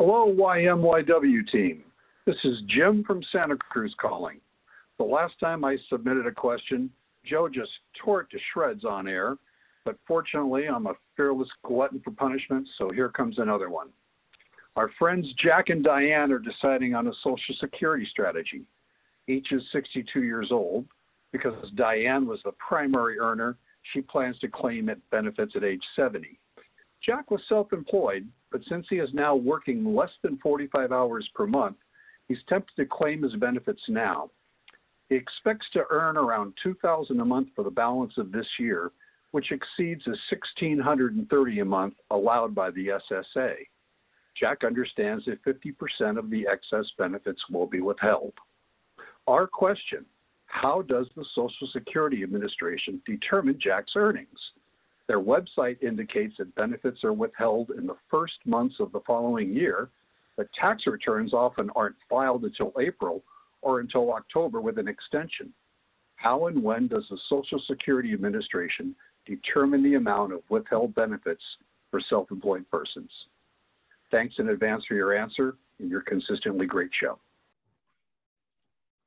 Hello, YMYW team. This is Jim from Santa Cruz calling. The last time I submitted a question, Joe just tore it to shreds on air, but fortunately I'm a fearless glutton for punishment, so here comes another one. Our friends Jack and Diane are deciding on a Social Security strategy. Each is 62 years old. Because Diane was the primary earner, she plans to claim benefits at age 70. Jack was self-employed, but since he is now working less than 45 hours per month, he's tempted to claim his benefits now. He expects to earn around $2,000 a month for the balance of this year, which exceeds the $1,630 a month allowed by the SSA. Jack understands that 50% of the excess benefits will be withheld. Our question: how does the Social Security Administration determine Jack's earnings? Their website indicates that benefits are withheld in the first months of the following year, but tax returns often aren't filed until April or until October with an extension. How and when does the Social Security Administration determine the amount of withheld benefits for self-employed persons? Thanks in advance for your answer and your consistently great show.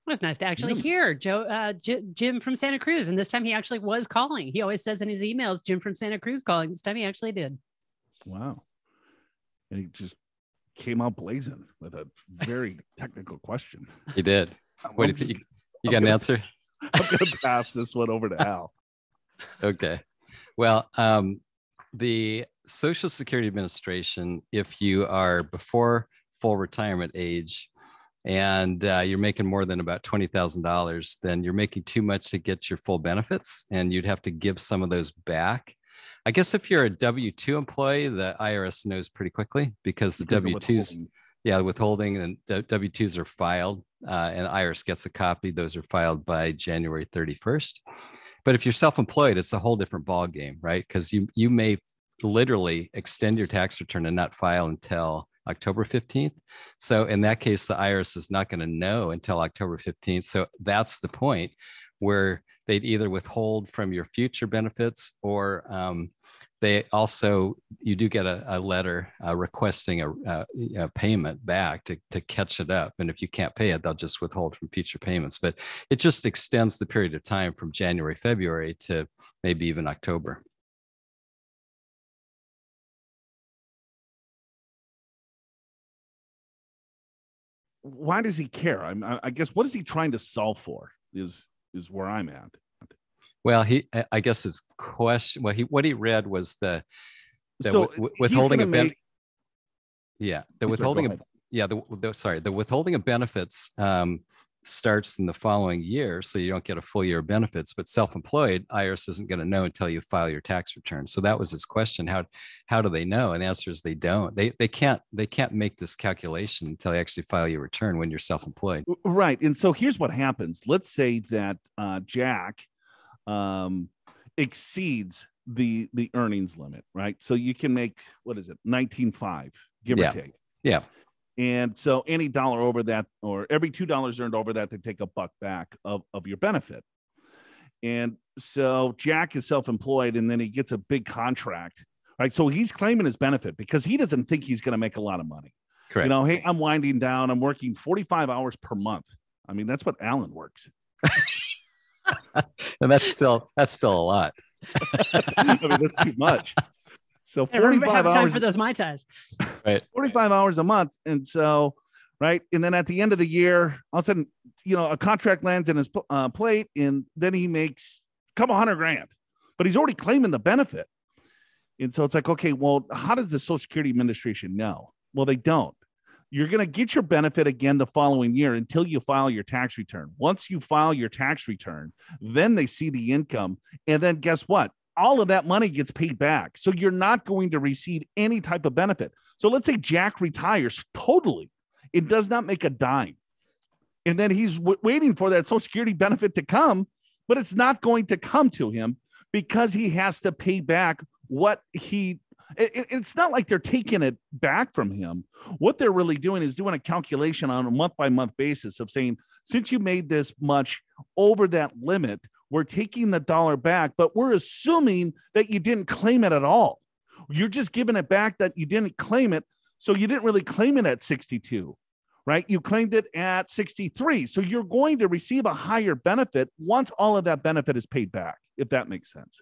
It was nice to actually hear Jim from Santa Cruz. And this time he actually was calling. He always says in his emails, Jim from Santa Cruz calling. This time he actually did. Wow. And he just came out blazing with a very technical question. He did. Wait, you got an answer? I'm going to pass this one over to Al. Okay. Well, the Social Security Administration, if you are before full retirement age, and you're making more than about $20,000, then you're making too much to get your full benefits, and you'd have to give some of those back. I guess if you're a W-2 employee, the IRS knows pretty quickly because the W-2s, withholding and W-2s are filed, and the IRS gets a copy. Those are filed by January 31st. But if you're self-employed, it's a whole different ballgame, right? Because you may literally extend your tax return and not file until October 15th. So in that case, the IRS is not going to know until October 15th. So that's the point where they'd either withhold from your future benefits, or they also, you do get a letter requesting a payment back to catch it up. And if you can't pay it, they'll just withhold from future payments. But it just extends the period of time from January, February to maybe even October. Why does he care? I guess, what is he trying to solve for is where I'm at. Well, I guess his question, what he read was the withholding of the withholding of benefits starts in the following year, so you don't get a full year of benefits. But self-employed, IRS isn't going to know until you file your tax return. So that was his question. How do they know? And the answer is they don't. They can't make this calculation until you actually file your return when you're self-employed. Right. And so here's what happens. Let's say that Jack exceeds the earnings limit, right? So you can make, what is it, 19.5, give or take. Yeah. And so any dollar over that, or every $2 earned over that, they take $1 back of your benefit. And so Jack is self-employed, and then he gets a big contract, right? So he's claiming his benefit because he doesn't think he's going to make a lot of money. Correct. You know, hey, I'm winding down. I'm working 45 hours per month. I mean, that's what Alan works. And that's still a lot. I mean, that's too much. So 45 hours time for those Mai Tais. Right. 45 hours a month. And so, right. And then at the end of the year, all of a sudden, a contract lands in his plate, and then he makes a couple $100,000, but he's already claiming the benefit. And so it's like, okay, well, how does the Social Security Administration know? Well, they don't. You're going to get your benefit again the following year until you file your tax return. Once you file your tax return, then they see the income. And then guess what? All of that money gets paid back. So you're not going to receive any type of benefit. So let's say Jack retires totally. It does not make a dime. And then he's waiting for that Social Security benefit to come, but it's not going to come to him because he has to pay back what it's not like they're taking it back from him. What they're really doing is doing a calculation on a month-by-month basis of saying, since you made this much over that limit, we're taking the dollar back, but we're assuming that you didn't claim it at all. You're just giving it back that you didn't claim it. So you didn't really claim it at 62, right? You claimed it at 63. So you're going to receive a higher benefit once all of that benefit is paid back, if that makes sense.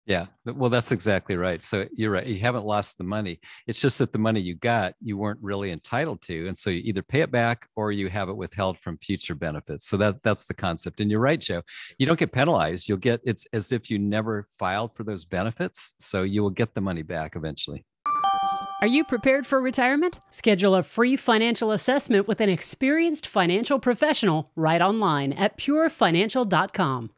Yeah, well, that's exactly right. So you're right. You haven't lost the money. It's just that the money you got, you weren't really entitled to. And so you either pay it back or you have it withheld from future benefits. So that's the concept. And you're right, Joe. You don't get penalized. It's as if you never filed for those benefits. So you will get the money back eventually. Are you prepared for retirement? Schedule a free financial assessment with an experienced financial professional right online at purefinancial.com.